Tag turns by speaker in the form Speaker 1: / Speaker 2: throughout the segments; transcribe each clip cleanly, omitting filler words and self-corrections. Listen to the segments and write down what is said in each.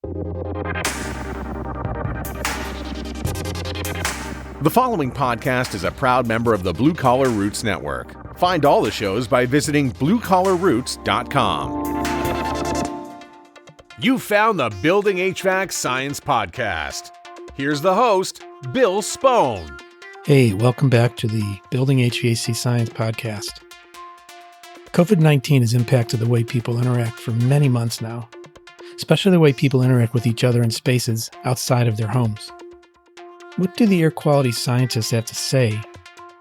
Speaker 1: The following podcast is a proud member of the Blue Collar Roots Network. Find all the shows by visiting bluecollarroots.com. You found the Building HVAC Science Podcast. Here's the host, Bill Spohn.
Speaker 2: Hey, welcome back to the Building HVAC Science Podcast. COVID-19 has impacted the way people interact for many months now, especially the way people interact with each other in spaces outside of their homes. What do the air quality scientists have to say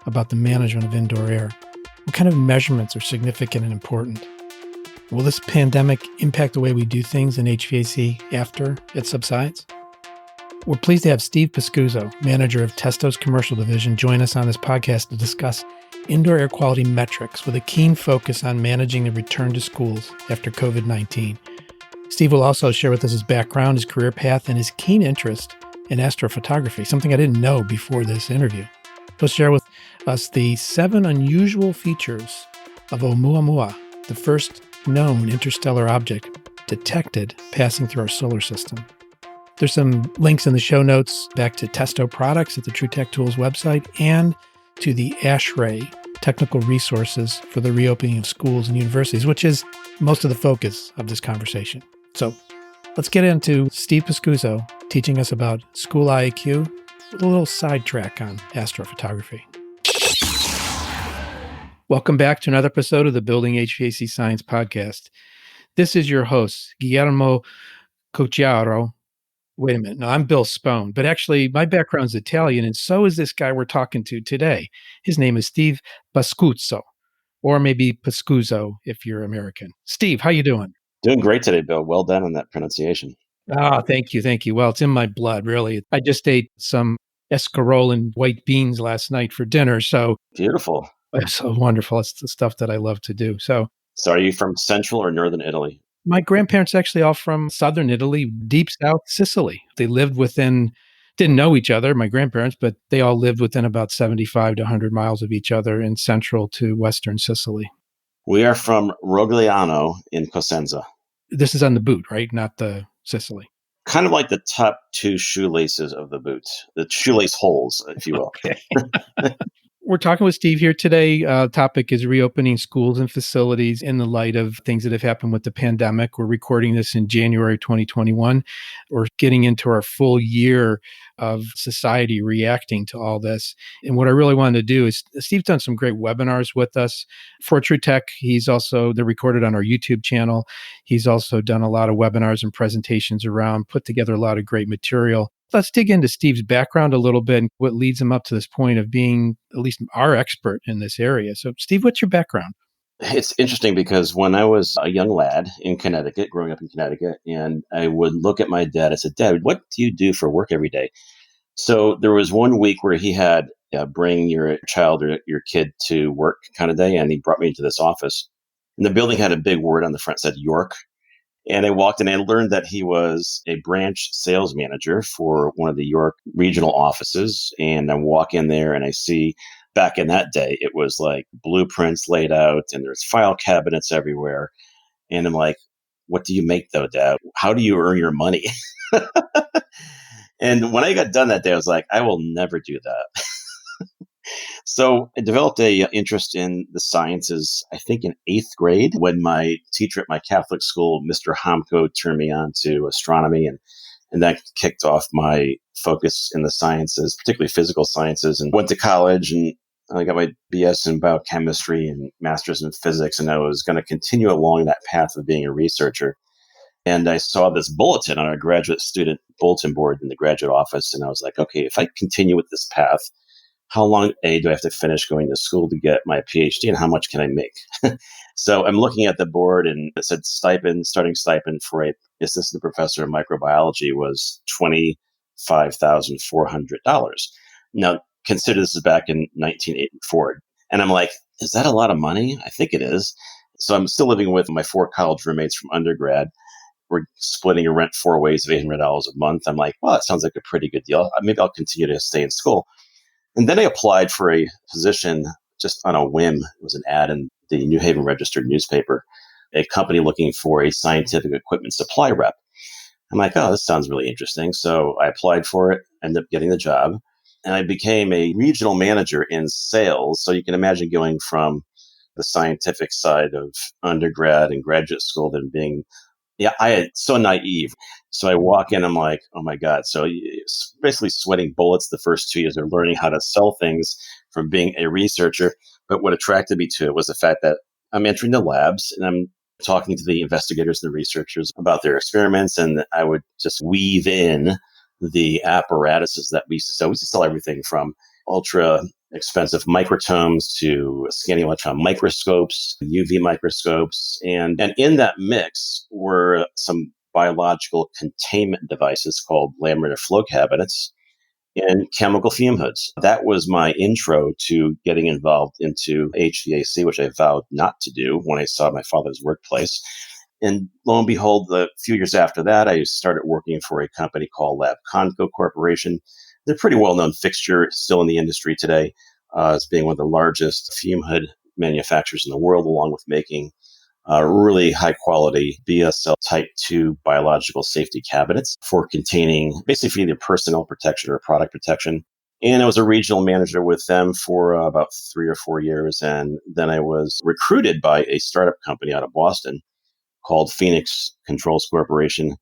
Speaker 2: about the management of indoor air? What kind of measurements are significant and important? Will this pandemic impact the way we do things in HVAC after it subsides? We're pleased to have Steve Pascuzzo, manager of Testo's commercial division, join us on this podcast to discuss indoor air quality metrics with a keen focus on managing the return to schools after COVID-19. Steve will also share with us his background, his career path, and his keen interest in astrophotography, something I didn't know before this interview. He'll share with us the 7 unusual features of Oumuamua, the first known interstellar object detected passing through our solar system. There's some links in the show notes back to Testo products at the TrueTech Tools website and to the ASHRAE technical resources for the reopening of schools and universities, which is most of the focus of this conversation. So let's get into Steve Pascuzzo teaching us about School IAQ with a little sidetrack on astrophotography. Welcome back to another episode of the Building HVAC Science Podcast. This is your host, Guillermo Cocciaro. Wait a minute. No, I'm Bill Spohn, but actually my background's Italian, and so is this guy we're talking to today. His name is Steve Pascuzzo, or maybe Pascuzzo if you're American. Steve, how you doing?
Speaker 3: Doing great today, Bill. Well done on that pronunciation.
Speaker 2: Thank you. Thank you. Well, it's in my blood, really. I just ate some escarole and white beans last night for dinner. So
Speaker 3: beautiful.
Speaker 2: It's so wonderful. It's the stuff that I love to do. So
Speaker 3: are you from central or northern Italy?
Speaker 2: My grandparents actually all from southern Italy, deep south Sicily. They lived didn't know each other, my grandparents, but they all lived within about 75 to 100 miles of each other in central to western Sicily.
Speaker 3: We are from Rogliano in Cosenza.
Speaker 2: This is on the boot, right? Not the Sicily.
Speaker 3: Kind of like the top 2 shoelaces of the boot, the shoelace holes, if you will.
Speaker 2: Okay. We're talking with Steve here today. Topic is reopening schools and facilities in the light of things that have happened with the pandemic. We're recording this in January 2021. We're getting into our full year of society reacting to all this. And what I really wanted to do is, Steve's done some great webinars with us for TrueTech. They're recorded on our YouTube channel. He's also done a lot of webinars and presentations around, put together a lot of great material. Let's dig into Steve's background a little bit and what leads him up to this point of being at least our expert in this area. So, Steve, what's your background?
Speaker 3: It's interesting because when I was a young lad in Connecticut, growing up in Connecticut, and I would look at my dad, I said, Dad, what do you do for work every day? So there was one week where he had bring your child or your kid to work kind of day, and he brought me into this office. And the building had a big word on the front that said York. And I walked in and I learned that he was a branch sales manager for one of the York regional offices. And I walk in there and I see back in that day, it was like blueprints laid out and there's file cabinets everywhere. And I'm like, what do you make though, Dad? How do you earn your money? And when I got done that day, I was like, I will never do that. So I developed a interest in the sciences, I think in 8th grade, when my teacher at my Catholic school, Mr. Homko, turned me on to astronomy. And that kicked off my focus in the sciences, particularly physical sciences, and went to college and I got my BS in biochemistry and master's in physics. And I was going to continue along that path of being a researcher. And I saw this bulletin on our graduate student bulletin board in the graduate office. And I was like, okay, if I continue with this path, how long do I have to finish going to school to get my PhD and how much can I make? So I'm looking at the board and it said starting stipend for a assistant professor of microbiology was $25,400. Now, consider this is back in 1984. And I'm like, is that a lot of money? I think it is. So I'm still living with my 4 college roommates from undergrad. We're splitting a rent 4 ways of $800 a month. I'm like, well, that sounds like a pretty good deal. Maybe I'll continue to stay in school. And then I applied for a position just on a whim. It was an ad in the New Haven Register newspaper, a company looking for a scientific equipment supply rep. I'm like, oh, this sounds really interesting. So I applied for it, ended up getting the job, and I became a regional manager in sales. So you can imagine going from the scientific side of undergrad and graduate school than being, yeah, I had so naive. So I walk in, I'm like, oh my God. So basically sweating bullets the first 2 years of learning how to sell things from being a researcher. But what attracted me to it was the fact that I'm entering the labs and I'm talking to the investigators and the researchers about their experiments. And I would just weave in the apparatuses that we used to sell. We used to sell everything from ultra expensive microtomes to scanning electron microscopes, UV microscopes. And in that mix were some biological containment devices called laminar flow cabinets and chemical fume hoods. That was my intro to getting involved into HVAC, which I vowed not to do when I saw my father's workplace. And lo and behold, a few years after that, I started working for a company called Lab Conco Corporation. They're a pretty well-known fixture still in the industry today, as being one of the largest fume hood manufacturers in the world, along with making really high quality BSL type 2 biological safety cabinets for containing basically either personnel protection or product protection. And I was a regional manager with them for about 3 or 4 years. And then I was recruited by a startup company out of Boston called Phoenix Controls Corporation.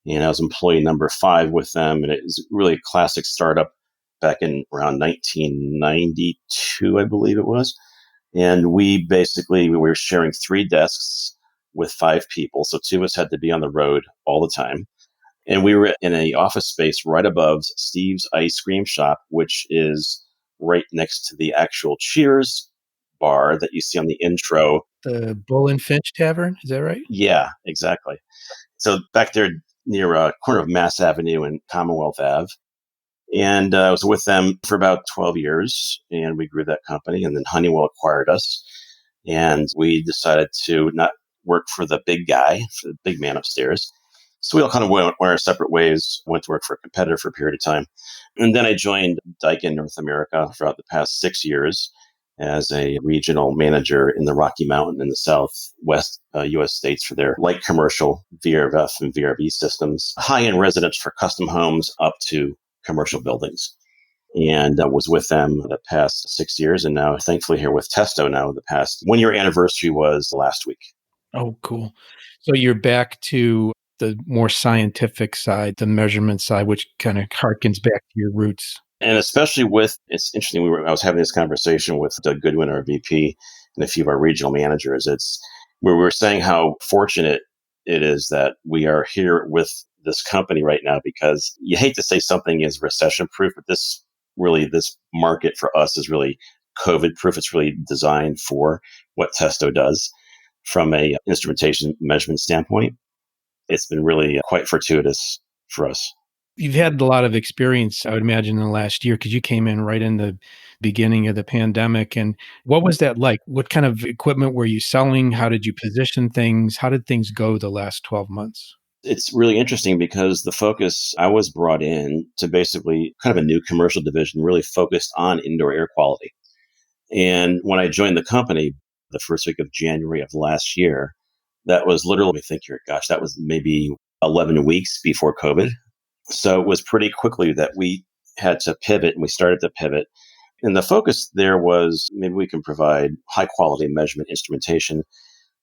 Speaker 3: And I was employee number 5 with them. And it was really a classic startup back in around 1992, I believe it was. And we were sharing 3 desks with 5 people. So 2 of us had to be on the road all the time. And we were in an office space right above Steve's Ice Cream Shop, which is right next to the actual Cheers bar that you see on the intro.
Speaker 2: The Bull and Finch Tavern, is that right?
Speaker 3: Yeah, exactly. So back there near corner of Mass Avenue and Commonwealth Ave. And I was with them for about 12 years, and we grew that company. And then Honeywell acquired us, and we decided to not work for the big guy, for the big man upstairs. So we all kind of went our separate ways, went to work for a competitor for a period of time. And then I joined Daikin North America throughout the past 6 years as a regional manager in the Rocky Mountain in the southwest U.S. states for their light commercial VRF and VRV systems, high-end residence for custom homes up to commercial buildings. And I was with them the past 6 years, and now thankfully here with Testo now. The past 1 year anniversary was last week.
Speaker 2: Oh, cool. So you're back to the more scientific side, the measurement side, which kind of harkens back to your roots.
Speaker 3: And especially it's interesting, I was having this conversation with Doug Goodwin, our VP, and a few of our regional managers. It's where we were saying how fortunate it is that we are here with this company right now, because you hate to say something is recession proof, but this market for us is really COVID proof. It's really designed for what Testo does from a instrumentation measurement standpoint. It's been really quite fortuitous for us.
Speaker 2: You've had a lot of experience, I would imagine, in the last year, because you came in right in the beginning of the pandemic. And what was that like? What kind of equipment were you selling? How did you position things? How did things go the last 12 months?
Speaker 3: It's really interesting because the focus, I was brought in to basically kind of a new commercial division, really focused on indoor air quality. And when I joined the company the first week of January of last year, that was literally, I think, that was maybe 11 weeks before COVID. So it was pretty quickly that we had to pivot, and we started to pivot. And the focus there was maybe we can provide high quality measurement instrumentation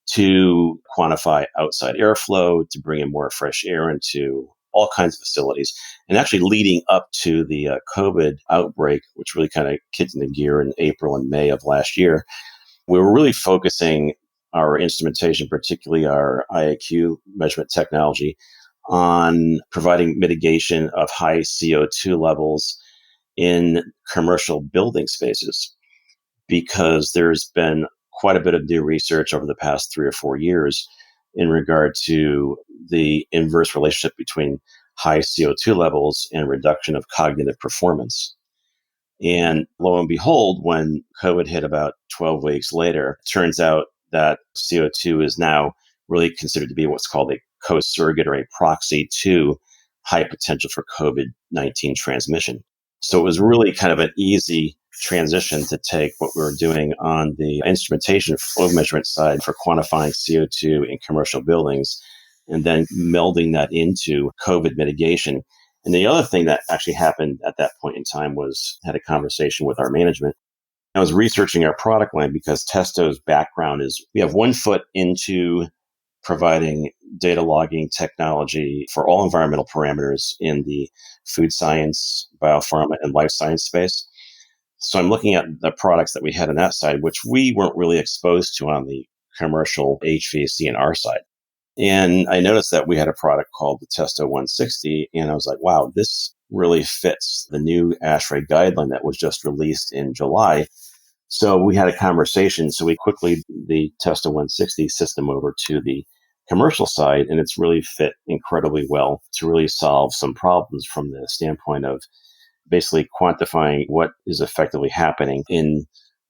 Speaker 3: to quantify outside airflow, to bring in more fresh air into all kinds of facilities. And actually leading up to the COVID outbreak, which really kind of kicked into gear in April and May of last year, we were really focusing our instrumentation, particularly our IAQ measurement technology, on providing mitigation of high CO2 levels in commercial building spaces, because there's been quite a bit of new research over the past 3 or 4 years in regard to the inverse relationship between high CO2 levels and reduction of cognitive performance. And lo and behold, when COVID hit about 12 weeks later, it turns out that CO2 is now really considered to be what's called a co-surrogate or a proxy to high potential for COVID-19 transmission. So it was really kind of an easy transition to take what we were doing on the instrumentation flow measurement side for quantifying CO2 in commercial buildings and then melding that into COVID mitigation. And the other thing that actually happened at that point in time was had a conversation with our management. I was researching our product line because Testo's background is we have 1 foot into providing data logging technology for all environmental parameters in the food science, biopharma, and life science space. So I'm looking at the products that we had on that side, which we weren't really exposed to on the commercial HVAC and our side. And I noticed that we had a product called the Testo 160, and I was like, wow, this really fits the new ASHRAE guideline that was just released in July. So we had a conversation. So we quickly, the Testo 160 system over to the commercial side, and it's really fit incredibly well to really solve some problems from the standpoint of basically quantifying what is effectively happening in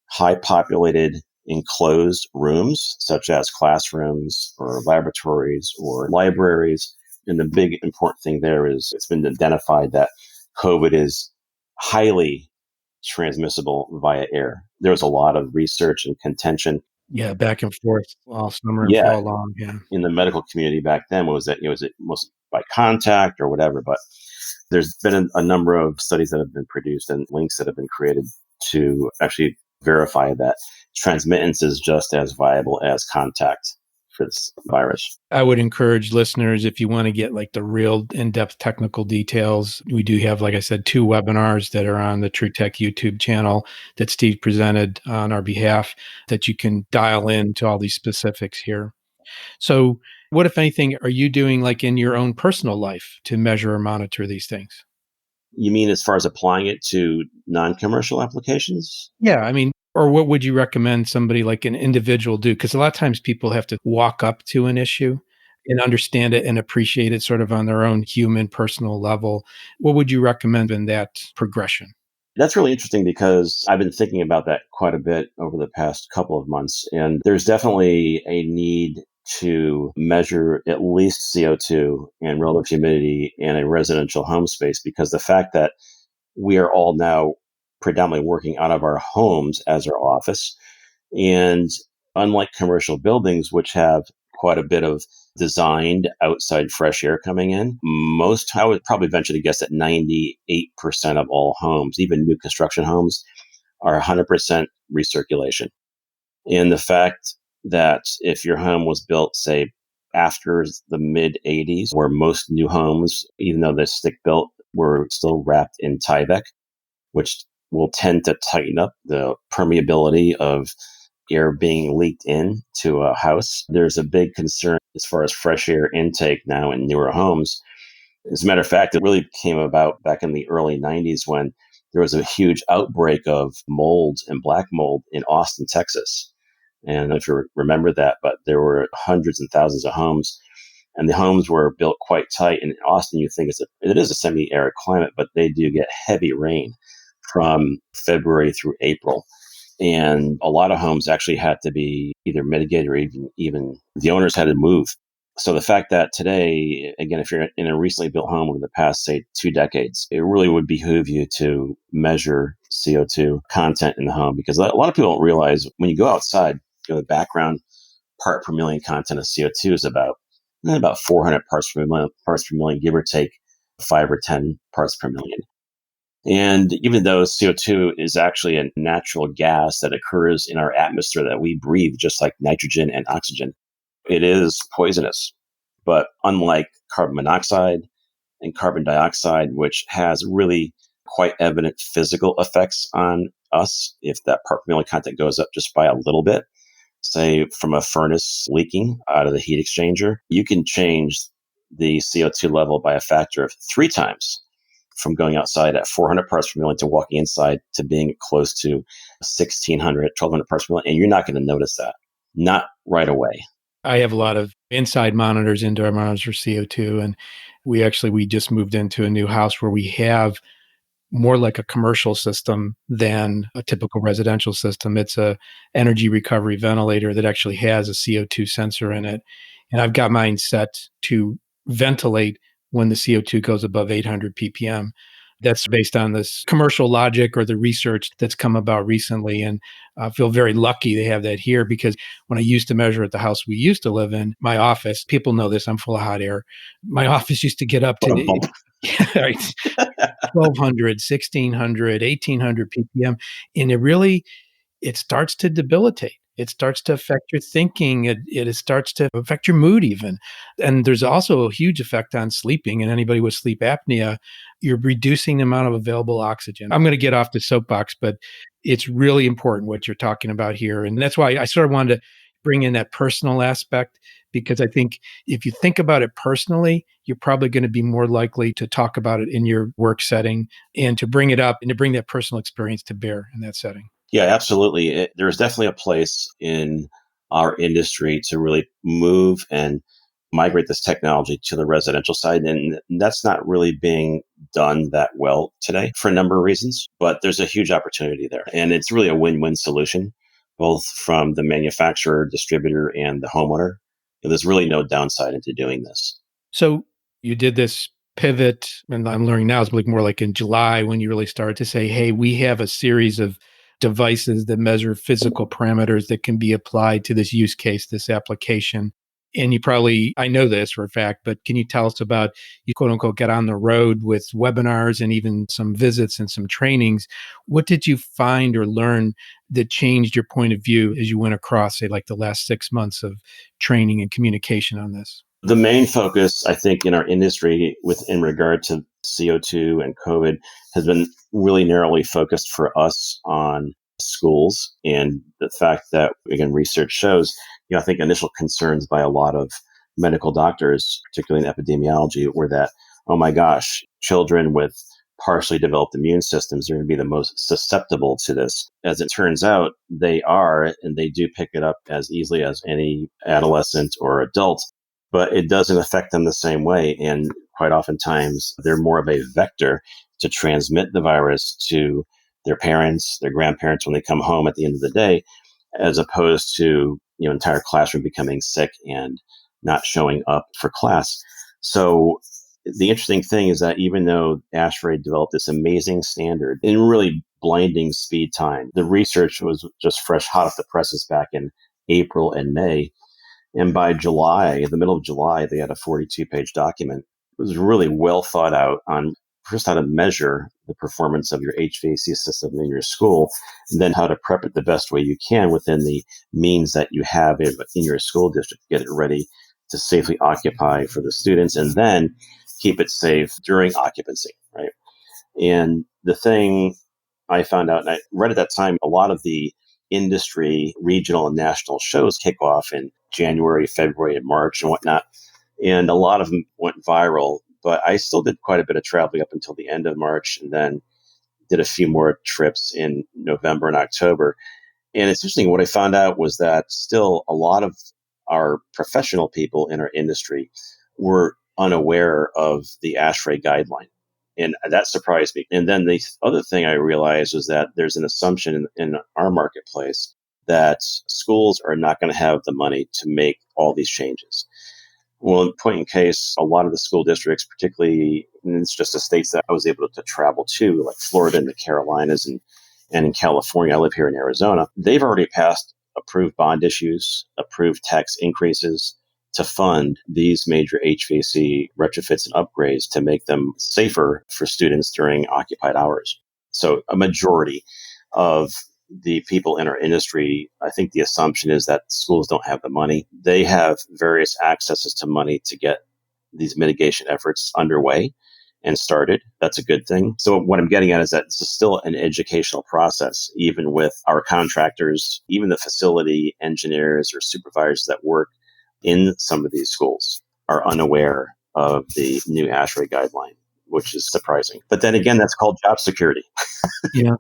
Speaker 3: high populated enclosed rooms, such as classrooms or laboratories or libraries. And the big important thing there is it's been identified that COVID is highly transmissible via air. There's a lot of research and contention.
Speaker 2: Yeah, back and forth all summer and
Speaker 3: Yeah,
Speaker 2: fall long. Yeah.
Speaker 3: in the medical community back then was that, was it mostly by contact or whatever, but there's been a number of studies that have been produced and links that have been created to actually verify that transmittance is just as viable as contact for this virus.
Speaker 2: I would encourage listeners, if you want to get like the real in-depth technical details, we do have, like I said, 2 webinars that are on the TrueTech YouTube channel that Steve presented on our behalf that you can dial in to all these specifics here. So what, if anything, are you doing like in your own personal life to measure or monitor these things?
Speaker 3: You mean as far as applying it to non-commercial applications?
Speaker 2: Yeah, I mean, or what would you recommend somebody like an individual do? Because a lot of times people have to walk up to an issue and understand it and appreciate it sort of on their own human personal level. What would you recommend in that progression?
Speaker 3: That's really interesting because I've been thinking about that quite a bit over the past couple of months. And there's definitely a need to measure at least CO2 and relative humidity in a residential home space, because the fact that we are all now predominantly working out of our homes as our office. And unlike commercial buildings, which have quite a bit of designed outside fresh air coming in, I would probably venture to guess that 98% of all homes, even new construction homes, are 100% recirculation. And the fact that if your home was built, say, after the mid 80s, where most new homes, even though they're stick built, were still wrapped in Tyvek, which will tend to tighten up the permeability of air being leaked into a house. There's a big concern as far as fresh air intake now in newer homes. As a matter of fact, it really came about back in the early 90s when there was a huge outbreak of mold and black mold in Austin, Texas. And if you remember that, but there were hundreds and thousands of homes, and the homes were built quite tight. And in Austin, you think it is a semi-arid climate, but they do get heavy rain from February through April. And a lot of homes actually had to be either mitigated or even the owners had to move. So the fact that today, again, if you're in a recently built home over the past, say, 2 decades, it really would behoove you to measure CO2 content in the home, because a lot of people don't realize when you go outside, the background part per million content of CO2 is about 400 parts per million, give or take 5 or 10 parts per million. And even though CO2 is actually a natural gas that occurs in our atmosphere that we breathe, just like nitrogen and oxygen, it is poisonous. But unlike carbon monoxide and carbon dioxide, which has really quite evident physical effects on us, if that part per million content goes up just by a little bit, say from a furnace leaking out of the heat exchanger, you can change the CO2 level by a factor of 3 times, from going outside at 400 parts per million to walking inside to being close to 1,600, 1,200 parts per million. And you're not going to notice that. Not right away.
Speaker 2: I have a lot of inside monitors, indoor monitors for CO2. And we just moved into a new house where we have more like a commercial system than a typical residential system. It's a energy recovery ventilator that actually has a CO2 sensor in it. And I've got mine set to ventilate when the CO2 goes above 800 ppm. That's based on this commercial logic or the research that's come about recently. And I feel very lucky they have that here because when I used to measure at the house we used to live in, my office, people know this, I'm full of hot air. My office used to get up to right, 1200, 1600, 1800 ppm. And it starts to debilitate. It starts to affect your thinking. It starts to affect your mood even. And there's also a huge effect on sleeping. And anybody with sleep apnea, you're reducing the amount of available oxygen. I'm going to get off the soapbox, but it's really important what you're talking about here. And that's why I sort of wanted to bring in that personal aspect, because I think if you think about it personally, you're probably going to be more likely to talk about it in your work setting and to bring it up and to bring that personal experience to bear in that setting.
Speaker 3: Yeah, absolutely. There's definitely a place in our industry to really move and migrate this technology to the residential side. And that's not really being done that well today for a number of reasons, but there's a huge opportunity there. And it's really a win-win solution, both from the manufacturer, distributor, and the homeowner. There's really no downside into doing this.
Speaker 2: So you did this pivot, and I'm learning now it's like more like in July when you really started to say, hey, we have a series of devices that measure physical parameters that can be applied to this use case, this application. And you probably, I know this for a fact, but can you tell us about, you quote unquote, get on the road with webinars and even some visits and some trainings. What did you find or learn that changed your point of view as you went across, say, like the last 6 months of training and communication on this?
Speaker 3: The main focus, I think, in our industry in regard to CO2 and COVID has been really narrowly focused for us on schools, and the fact that, again, research shows, I think initial concerns by a lot of medical doctors, particularly in epidemiology, were that, oh my gosh, children with partially developed immune systems are going to be the most susceptible to this. As it turns out, they are, and they do pick it up as easily as any adolescent or adult, but it doesn't affect them the same way. And quite oftentimes, they're more of a vector to transmit the virus to their parents, their grandparents when they come home at the end of the day, as opposed to, entire classroom becoming sick and not showing up for class. So the interesting thing is that even though ASHRAE developed this amazing standard in really blinding speed time, the research was just fresh hot off the presses back in April and May. And by July, the middle of July, they had a 42-page document. It was really well thought out on first how to measure the performance of your HVAC system in your school, and then how to prep it the best way you can within the means that you have in your school district to get it ready to safely occupy for the students, and then keep it safe during occupancy, right? And the thing I found out, and I read at that time, a lot of the industry, regional and national shows kick off in January, February, and March and whatnot. And a lot of them went viral, but I still did quite a bit of traveling up until the end of March, and then did a few more trips in November and October. And it's interesting, what I found out was that still a lot of our professional people in our industry were unaware of the ASHRAE guideline. And that surprised me. And then the other thing I realized was that there's an assumption in our marketplace that schools are not going to have the money to make all these changes. Well, in point in case, a lot of the school districts, particularly, and it's just the states that I was able to travel to, like Florida and the Carolinas and in California, I live here in Arizona, they've already passed approved bond issues, approved tax increases to fund these major HVAC retrofits and upgrades to make them safer for students during occupied hours. So a majority of the people in our industry, I think the assumption is that schools don't have the money. They have various accesses to money to get these mitigation efforts underway and started. That's a good thing. So what I'm getting at is that this is still an educational process, even with our contractors, even the facility engineers or supervisors that work in some of these schools are unaware of the new ASHRAE guideline, which is surprising. But then again, that's called job security.
Speaker 2: Yeah.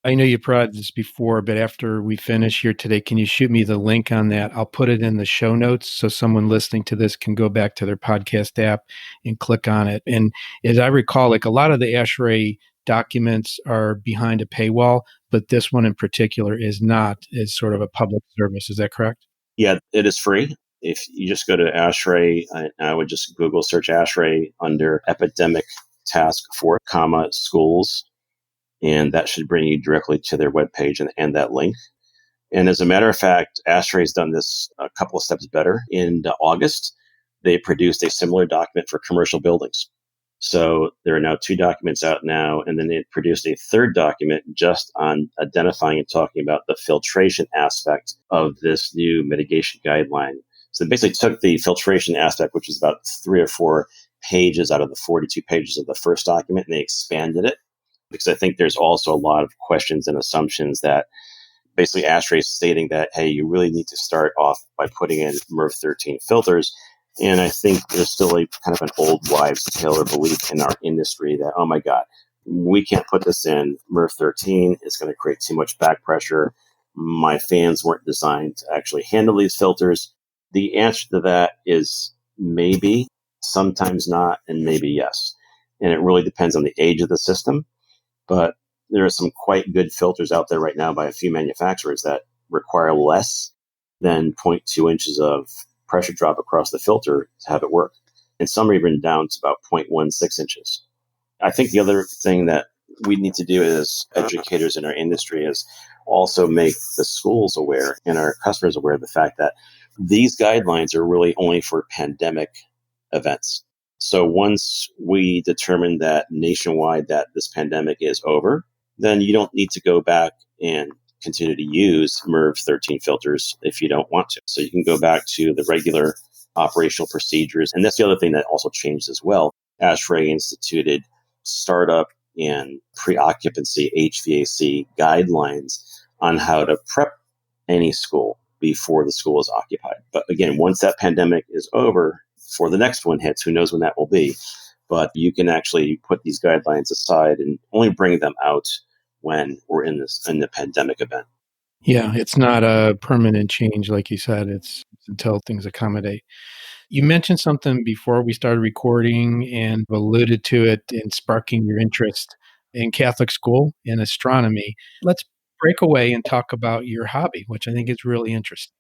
Speaker 2: I know you provided this before, but after we finish here today, can you shoot me the link on that? I'll put it in the show notes so someone listening to this can go back to their podcast app and click on it. And as I recall, like a lot of the ASHRAE documents are behind a paywall, but this one in particular is not, as sort of a public service. Is that correct?
Speaker 3: Yeah, it is free. If you just go to ASHRAE, I would just Google search ASHRAE under epidemic task for, schools, and that should bring you directly to their webpage and that link. And as a matter of fact, ASHRAE has done this a couple of steps better. In August, they produced a similar document for commercial buildings. So there are now 2 documents out now, and then they produced a 3rd document just on identifying and talking about the filtration aspect of this new mitigation guideline. So they basically took the filtration aspect, which is about 3 or 4 pages out of the 42 pages of the first document, and they expanded it, because I think there's also a lot of questions and assumptions that basically ASHRAE is stating that, hey, you really need to start off by putting in MERV 13 filters. And I think there's still a kind of an old wives' tale or belief in our industry that, oh my God, we can't put this in MERV 13. It's going to create too much back pressure. My fans weren't designed to actually handle these filters. The answer to that is maybe, sometimes not, and maybe yes. And it really depends on the age of the system. But there are some quite good filters out there right now by a few manufacturers that require less than 0.2 inches of pressure drop across the filter to have it work. And some are even down to about 0.16 inches. I think the other thing that we need to do as educators in our industry is also make the schools aware and our customers aware of the fact that these guidelines are really only for pandemic events. So once we determine that nationwide that this pandemic is over, then you don't need to go back and continue to use MERV 13 filters if you don't want to. So you can go back to the regular operational procedures. And that's the other thing that also changed as well. ASHRAE instituted startup and pre-occupancy HVAC guidelines on how to prep any school before the school is occupied. But again, once that pandemic is over, before the next one hits, who knows when that will be, but you can actually put these guidelines aside and only bring them out when we're in the pandemic event.
Speaker 2: Yeah, it's not a permanent change, like you said. It's until things accommodate. You mentioned something before we started recording and alluded to it in sparking your interest in Catholic school and astronomy. Let's break away and talk about your hobby, which I think is really interesting.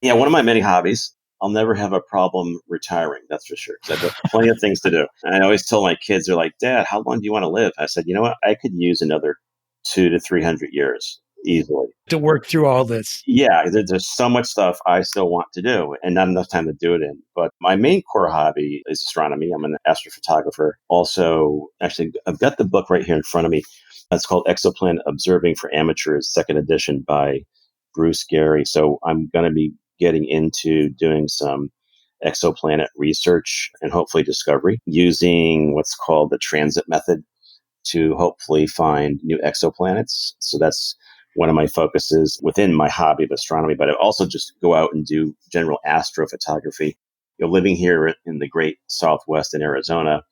Speaker 3: Yeah, one of my many hobbies. I'll never have a problem retiring, that's for sure, because I've got plenty of things to do. And I always tell my kids, they're like, Dad, how long do you want to live? I said, you know what? I could use another 200 to 300 years easily.
Speaker 2: To work through all this.
Speaker 3: Yeah, there's so much stuff I still want to do and not enough time to do it in. But my main core hobby is astronomy. I'm an astrophotographer. Also, actually, I've got the book right here in front of me. It's called Exoplanet Observing for Amateurs, second edition by Bruce Gary. So I'm going to be getting into doing some exoplanet research and hopefully discovery using what's called the transit method to hopefully find new exoplanets. So that's one of my focuses within my hobby of astronomy, but I also just go out and do general astrophotography. Living here in the great Southwest in Arizona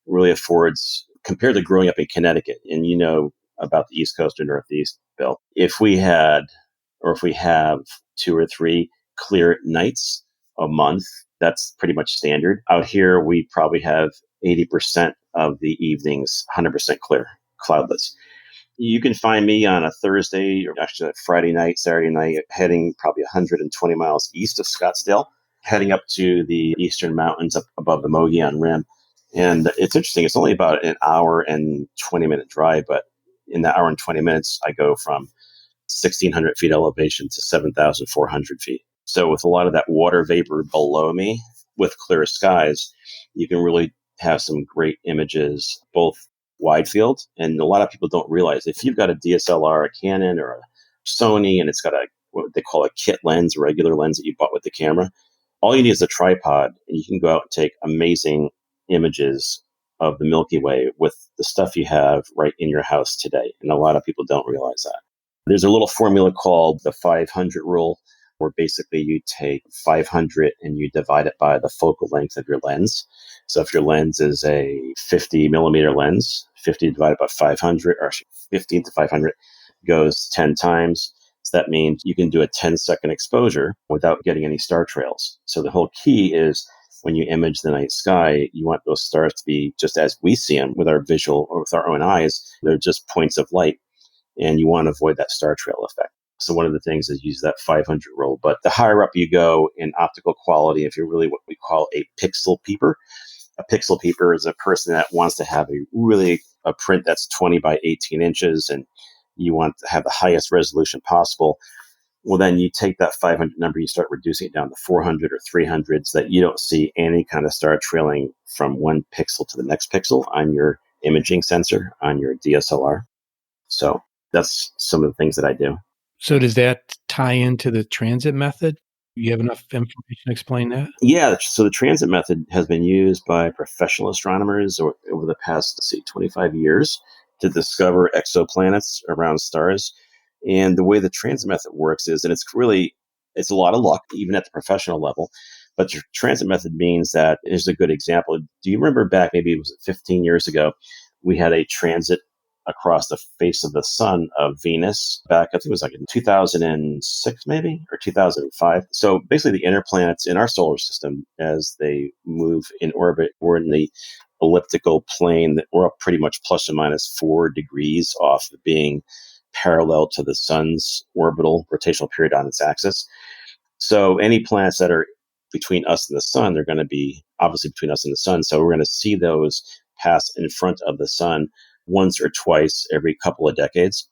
Speaker 3: really affords, compared to growing up in Connecticut, and you know about the East Coast or Northeast, Bill, if we have 2 or 3 clear nights a month, that's pretty much standard. Out here, we probably have 80% of the evenings 100% clear, cloudless. You can find me on a Thursday or actually a Friday night, Saturday night, heading probably 120 miles east of Scottsdale, heading up to the eastern mountains up above the Mogollon Rim. And it's interesting. It's only about an hour and 20-minute drive, but in that hour and 20 minutes, I go from 1,600 feet elevation to 7,400 feet. So with a lot of that water vapor below me with clear skies, you can really have some great images, both wide field. And a lot of people don't realize if you've got a DSLR, a Canon or a Sony, and it's got what they call a kit lens, a regular lens that you bought with the camera, all you need is a tripod and you can go out and take amazing images of the Milky Way with the stuff you have right in your house today. And a lot of people don't realize that. There's a little formula called the 500 rule, where basically you take 500 and you divide it by the focal length of your lens. So if your lens is a 50 millimeter lens, 50 divided by 500, or 15 to 500 goes 10 times. So that means you can do a 10-second exposure without getting any star trails. So the whole key is when you image the night sky, you want those stars to be just as we see them with our visual or with our own eyes. They're just points of light. And you want to avoid that star trail effect. So one of the things is use that 500 rule. But the higher up you go in optical quality, if you're really what we call a pixel peeper, A pixel peeper is a person that wants to have a print that's 20 by 18 inches, and you want to have the highest resolution possible. Well, then you take that 500 number, you start reducing it down to 400 or 300 so that you don't see any kind of star trailing from one pixel to the next pixel on your imaging sensor on your DSLR. So that's some of the things that I do.
Speaker 2: So does that tie into the transit method? You have enough information to explain that?
Speaker 3: Yeah, so the transit method has been used by professional astronomers over the past, 25 years to discover exoplanets around stars. And the way the transit method works is, and it's a lot of luck, even at the professional level. But the transit method means that, here's a good example. Do you remember back, maybe it was 15 years ago, we had a transit across the face of the sun of Venus back, I think it was like in 2006 maybe, or 2005. So basically the inner planets in our solar system, as they move in orbit, we're in the elliptical plane that we're up pretty much plus or minus 4 degrees off of being parallel to the sun's orbital rotational period on its axis. So any planets that are between us and the sun, they're going to be obviously between us and the sun. So we're going to see those pass in front of the sun once or twice every couple of decades.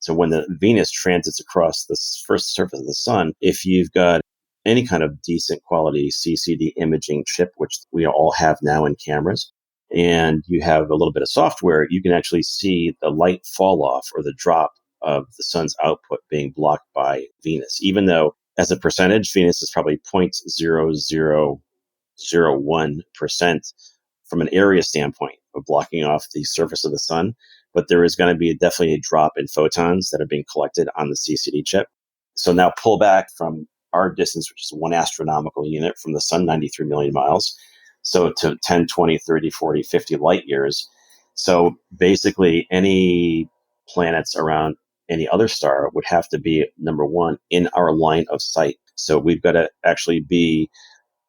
Speaker 3: So when the Venus transits across the first surface of the sun, if you've got any kind of decent quality CCD imaging chip, which we all have now in cameras, and you have a little bit of software, you can actually see the light fall off or the drop of the sun's output being blocked by Venus, even though as a percentage, Venus is probably 0.0001% from an area standpoint of blocking off the surface of the sun. But there is going to be definitely a drop in photons that are being collected on the CCD chip. So now pull back from our distance, which is 1 astronomical unit from the sun, 93 million miles. So to 10, 20, 30, 40, 50 light years. So basically any planets around any other star would have to be, number one, in our line of sight. So we've got to actually be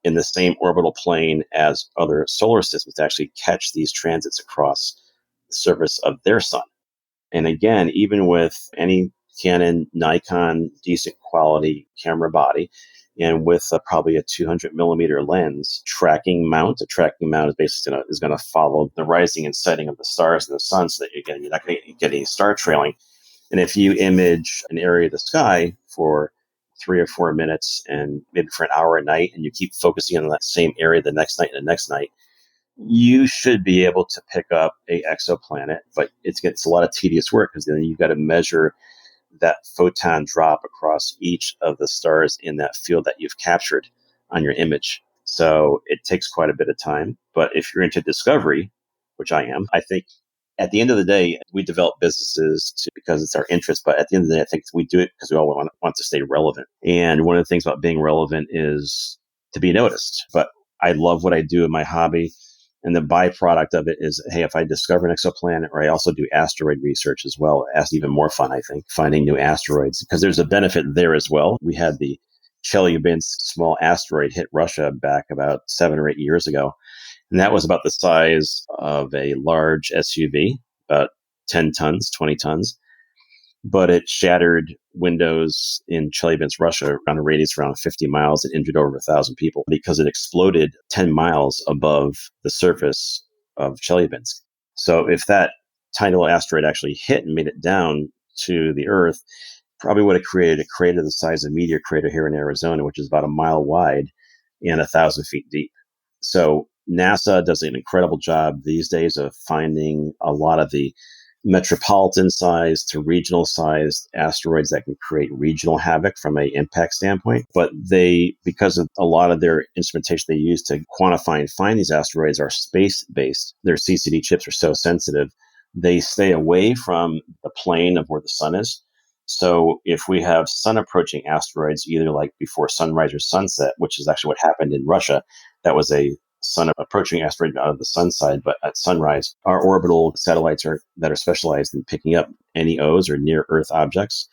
Speaker 3: in the same orbital plane as other solar systems to actually catch these transits across the surface of their sun. And again, even with any Canon, Nikon, decent quality camera body, and with probably a 200 millimeter lens, a tracking mount is basically going to follow the rising and setting of the stars and the sun, so that again, you're not going to get any star trailing. And if you image an area of the sky for 3 or 4 minutes and maybe for an hour a night, and you keep focusing on that same area the next night and the next night, you should be able to pick up a exoplanet. But it's a lot of tedious work, because then you've got to measure that photon drop across each of the stars in that field that you've captured on your image. So it takes quite a bit of time. But if you're into discovery, which I am, I think at the end of the day, we develop businesses because it's our interest. But at the end of the day, I think we do it because we all want to stay relevant. And one of the things about being relevant is to be noticed. But I love what I do in my hobby. And the byproduct of it is, hey, if I discover an exoplanet, or I also do asteroid research as well, that's even more fun, I think, finding new asteroids, because there's a benefit there as well. We had the Chelyabinsk small asteroid hit Russia back about 7 or 8 years ago. And that was about the size of a large SUV, about 10 tons, 20 tons. But it shattered windows in Chelyabinsk, Russia, around a radius around 50 miles, and injured over 1,000 people because it exploded 10 miles above the surface of Chelyabinsk. So if that tiny little asteroid actually hit and made it down to the Earth, probably would have created a crater the size of a meteor crater here in Arizona, which is about a mile wide and 1,000 feet deep. So NASA does an incredible job these days of finding a lot of the metropolitan sized to regional sized asteroids that can create regional havoc from an impact standpoint. But because of a lot of their instrumentation they use to quantify and find these asteroids are space based, their CCD chips are so sensitive, they stay away from the plane of where the sun is. So if we have sun approaching asteroids, either like before sunrise or sunset, which is actually what happened in Russia, that was a sun approaching asteroid out of the sun side, but at sunrise, our orbital satellites that are specialized in picking up NEOs or near Earth objects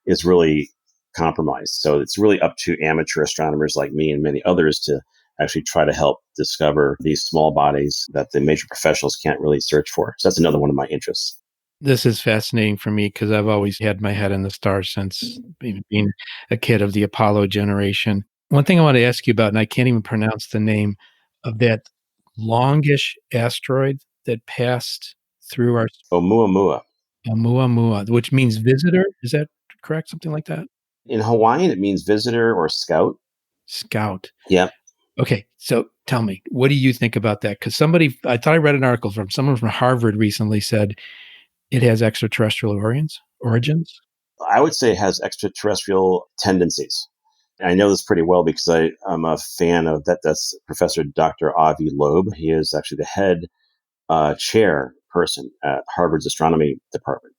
Speaker 3: is really compromised. So it's really up to amateur astronomers like me and many others to actually try to help discover these small bodies that the major professionals can't really search for. So that's another one of my interests.
Speaker 2: This is fascinating for me because I've always had my head in the stars since being a kid of the Apollo generation. One thing I want to ask you about, and I can't even pronounce the name of that longish asteroid that passed through our
Speaker 3: Oumuamua.
Speaker 2: Oumuamua, which means visitor. Is that correct? Something like that?
Speaker 3: In Hawaiian, it means visitor or scout.
Speaker 2: Scout.
Speaker 3: Yep.
Speaker 2: Okay, so tell me, what do you think about that? Because I thought I read an article from someone from Harvard recently said it has extraterrestrial origins.
Speaker 3: I would say it has extraterrestrial tendencies. I know this pretty well because I'm a fan of that. That's Professor Dr. Avi Loeb. He is actually the head chair person at Harvard's astronomy department.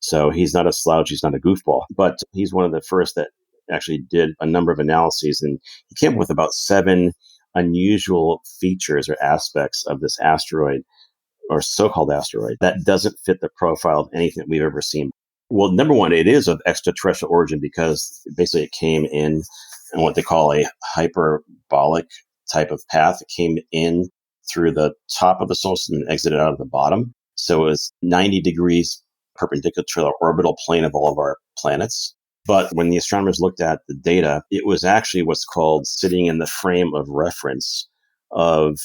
Speaker 3: So he's not a slouch, he's not a goofball, but he's one of the first that actually did a number of analyses, and he came up with about 7 unusual features or aspects of this asteroid or so-called asteroid that doesn't fit the profile of anything that we've ever seen. Well, number one, it is of extraterrestrial origin because basically it came in what they call a hyperbolic type of path. It came in through the top of the solar system and exited out of the bottom. So it was 90 degrees perpendicular to the orbital plane of all of our planets. But when the astronomers looked at the data, it was actually what's called sitting in the frame of reference of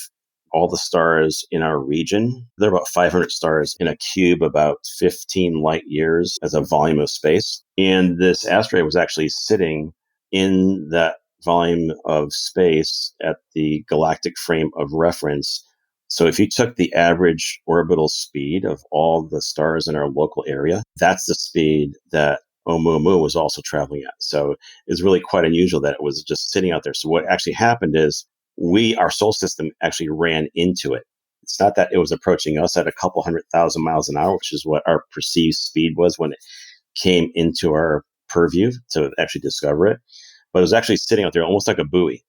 Speaker 3: all the stars in our region. There are about 500 stars in a cube, about 15 light years as a volume of space. And this asteroid was actually sitting in that volume of space at the galactic frame of reference. So if you took the average orbital speed of all the stars in our local area, that's the speed that Oumuamua was also traveling at. So it's really quite unusual that it was just sitting out there. So what actually happened is our solar system actually ran into it. It's not that it was approaching us at a couple 100,000 miles an hour, which is what our perceived speed was when it came into our purview to actually discover it. But it was actually sitting out there almost like a buoy.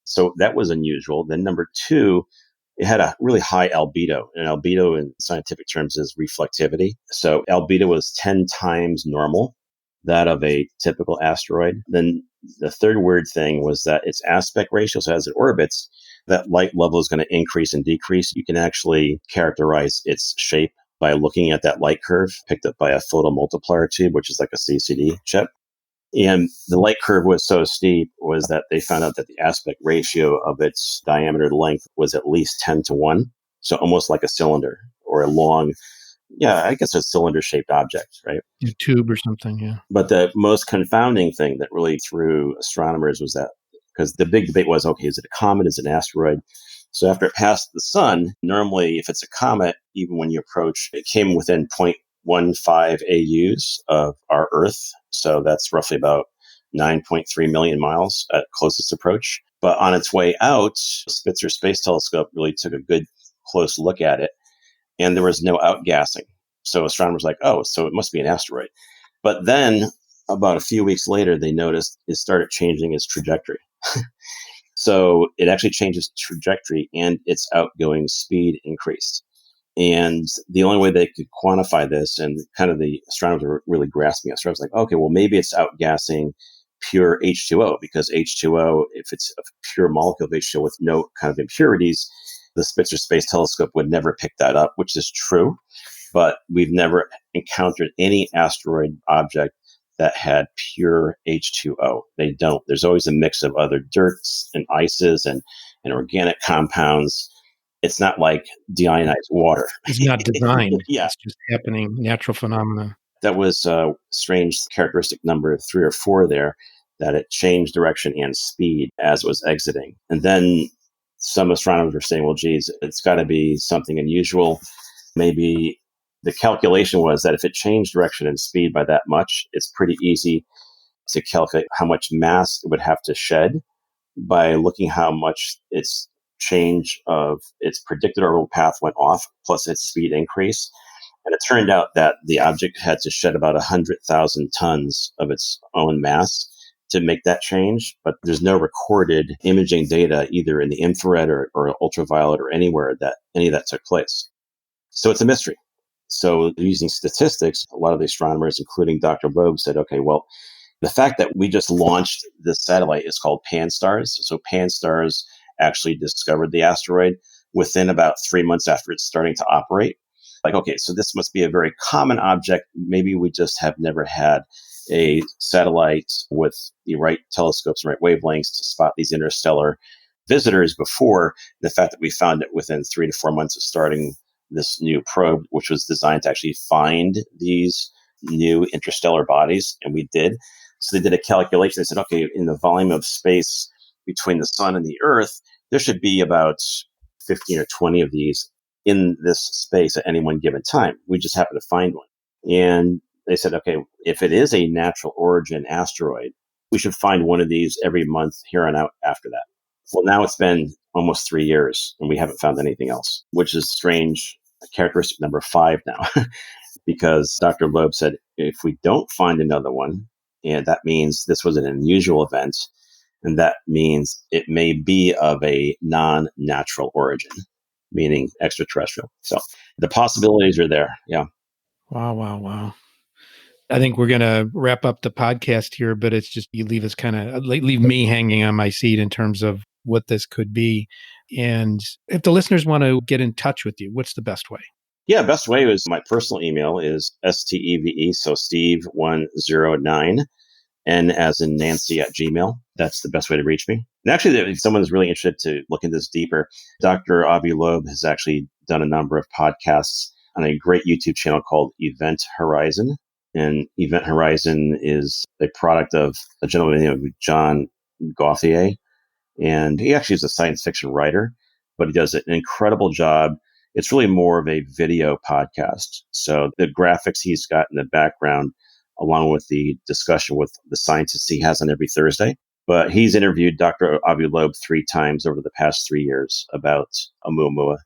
Speaker 3: So that was unusual. Then number 2, it had a really high albedo. And albedo in scientific terms is reflectivity. So albedo was 10 times normal, that of a typical asteroid. Then the third weird thing was that its aspect ratio, so as it orbits, that light level is going to increase and decrease. You can actually characterize its shape by looking at that light curve picked up by a photomultiplier tube, which is like a CCD chip. And the light curve was so steep was that they found out that the aspect ratio of its diameter length was at least 10 to 1. So almost like a cylinder or a long, I guess a cylinder-shaped object, right?
Speaker 2: A tube or something, yeah.
Speaker 3: But the most confounding thing that really threw astronomers was that, because the big debate was, okay, is it a comet? Is it an asteroid? So after it passed the sun, normally if it's a comet, even when you approach, it came within 0.15 AUs of our Earth. So that's roughly about 9.3 million miles at closest approach. But on its way out, Spitzer Space Telescope really took a good close look at it, and there was no outgassing. So astronomers were like, oh, so it must be an asteroid. But then about a few weeks later, they noticed it started changing its trajectory. So it actually changed its trajectory and its outgoing speed increased. And the only way they could quantify this, and kind of the astronomers were really grasping it, so I was like, okay, well, maybe it's outgassing pure H2O, because H2O, if it's a pure molecule of H2O with no kind of impurities, the Spitzer Space Telescope would never pick that up, which is true. But we've never encountered any asteroid object that had pure H2O. They don't. There's always a mix of other dirts and ices and organic compounds. It's not like deionized water.
Speaker 2: It's not designed.
Speaker 3: Yeah.
Speaker 2: It's just happening, natural phenomena.
Speaker 3: That was a strange characteristic number 3 or 4 there, that it changed direction and speed as it was exiting. And then some astronomers were saying, well, geez, it's got to be something unusual. Maybe the calculation was that if it changed direction and speed by that much, it's pretty easy to calculate how much mass it would have to shed by looking how much its change of its predicted orbital path went off, plus its speed increase. And it turned out that the object had to shed about 100,000 tons of its own mass to make that change. But there's no recorded imaging data either in the infrared or ultraviolet or anywhere that any of that took place. So it's a mystery. So using statistics, a lot of the astronomers, including Dr. Loeb, said, okay, well, the fact that we just launched this satellite is called Pan-STARRS. So Pan-STARRS actually discovered the asteroid within about 3 months after it's starting to operate. Like, okay, so this must be a very common object. Maybe we just have never had a satellite with the right telescopes and right wavelengths to spot these interstellar visitors before, the fact that we found it within 3 to 4 months of starting this new probe, which was designed to actually find these new interstellar bodies, and we did. So they did a calculation. They said, okay, in the volume of space between the sun and the Earth, there should be about 15 or 20 of these in this space at any one given time. We just happen to find one. And they said, okay, if it is a natural origin asteroid, we should find one of these every month here on out after that. Well, now it's been almost 3 years and we haven't found anything else, which is strange. Characteristic number 5 now, because Dr. Loeb said, if we don't find another one, and that means this was an unusual event, and that means it may be of a non-natural origin, meaning extraterrestrial. So the possibilities are there. Yeah.
Speaker 2: Wow, wow, wow. I think we're going to wrap up the podcast here, but it's just, you leave us leave me hanging on my seat in terms of what this could be. And if the listeners want to get in touch with you, what's the best way?
Speaker 3: Yeah, best way is my personal email is STEVE, so Steve109, N as in Nancy at Gmail. That's the best way to reach me. And actually, if someone is really interested to look into this deeper, Dr. Avi Loeb has actually done a number of podcasts on a great YouTube channel called Event Horizon. And Event Horizon is a product of a gentleman named John Gauthier. And he actually is a science fiction writer, but he does an incredible job. It's really more of a video podcast. So the graphics he's got in the background, along with the discussion with the scientists he has on every Thursday. But he's interviewed Dr. Avi Loeb 3 times over the past 3 years about Oumuamua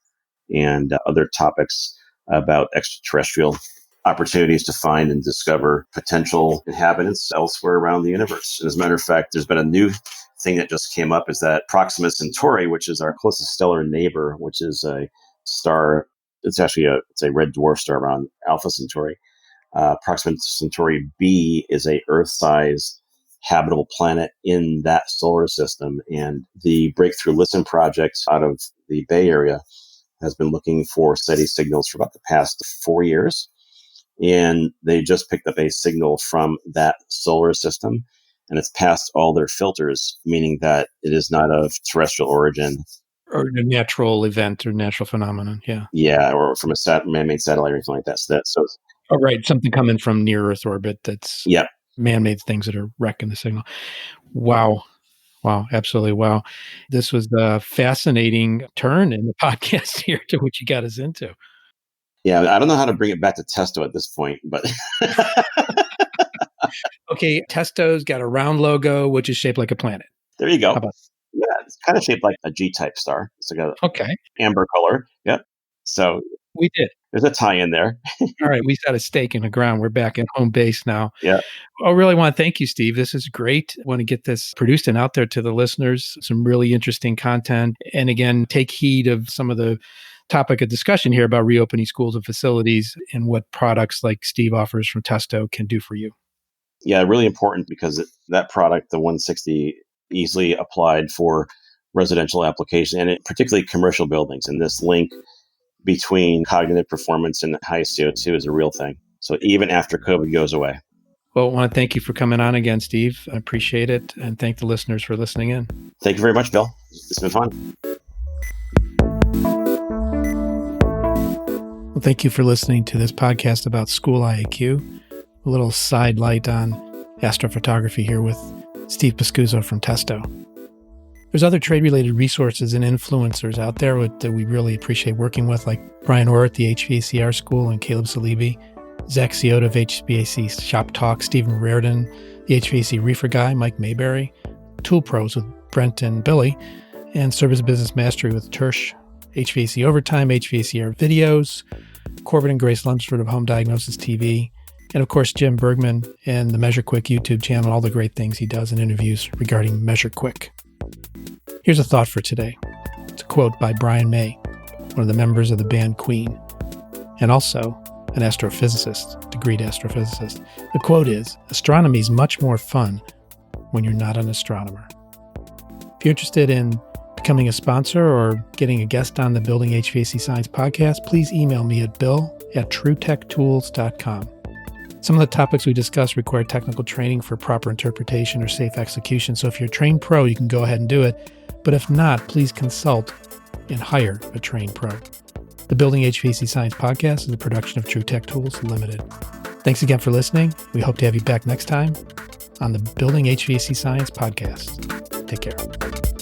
Speaker 3: and other topics about extraterrestrial opportunities to find and discover potential inhabitants elsewhere around the universe. And as a matter of fact, there's been a new thing that just came up, is that Proxima Centauri, which is our closest stellar neighbor, which is a star, it's actually it's a red dwarf star around Alpha Centauri. Proxima Centauri B is a Earth-sized habitable planet in that solar system. And the Breakthrough Listen project out of the Bay Area has been looking for SETI signals for about the past 4 years. And they just picked up a signal from that solar system, and it's passed all their filters, meaning that it is not of terrestrial origin.
Speaker 2: Or a natural event or natural phenomenon, yeah.
Speaker 3: Yeah, or from a man-made satellite or anything like that.
Speaker 2: Oh, right, something coming from near Earth orbit that's man-made things that are wrecking the signal. Wow. Wow, absolutely. Wow. This was a fascinating turn in the podcast here to what you got us into.
Speaker 3: Yeah, I don't know how to bring it back to Testo at this point, but
Speaker 2: okay, Testo's got a round logo, which is shaped like a planet.
Speaker 3: There you go.
Speaker 2: How about
Speaker 3: yeah, it's kind of shaped like a G-type star. It's like
Speaker 2: a
Speaker 3: amber color. Yep. So
Speaker 2: we did.
Speaker 3: There's a tie in there.
Speaker 2: All right, we got a stake in the ground. We're back in home base now.
Speaker 3: Yeah.
Speaker 2: I really want to thank you, Steve. This is great. I want to get this produced and out there to the listeners. Some really interesting content. And again, take heed of some of the topic of discussion here about reopening schools and facilities and what products like Steve offers from Testo can do for you.
Speaker 3: Yeah, really important, because that product, the 160, easily applied for residential application and particularly commercial buildings. And this link between cognitive performance and high CO2 is a real thing. So even after COVID goes away.
Speaker 2: Well, I want to thank you for coming on again, Steve. I appreciate it. And thank the listeners for listening in.
Speaker 3: Thank you very much, Bill. It's been fun.
Speaker 2: Well, thank you for listening to this podcast about School IAQ. A little side light on astrophotography here with Steve Pascuzzo from Testo. There's other trade-related resources and influencers out there that we really appreciate working with, like Brian Orr at the HVAC School and Caleb Salibi, Zach Ciota of HVAC Shop Talk, Stephen Reardon, the HVAC Reefer Guy, Mike Mayberry, Tool Pros with Brent and Billy, and Service Business Mastery with Tersh, HVAC Overtime, HVAC Videos, Corbin and Grace Lunsford of Home Diagnosis TV, and of course Jim Bergman and the Measure Quick YouTube channel, all the great things he does in interviews regarding Measure Quick. Here's a thought for today. It's a quote by Brian May, one of the members of the band Queen, and also an astrophysicist, degreed astrophysicist. The quote is, "Astronomy is much more fun when you're not an astronomer." If you're interested in becoming a sponsor or getting a guest on the Building HVAC Science podcast, please email me at bill@truetechtools.com. Some of the topics we discuss require technical training for proper interpretation or safe execution. So if you're a trained pro, you can go ahead and do it. But if not, please consult and hire a trained pro. The Building HVAC Science Podcast is a production of True Tech Tools Limited. Thanks again for listening. We hope to have you back next time on the Building HVAC Science Podcast. Take care.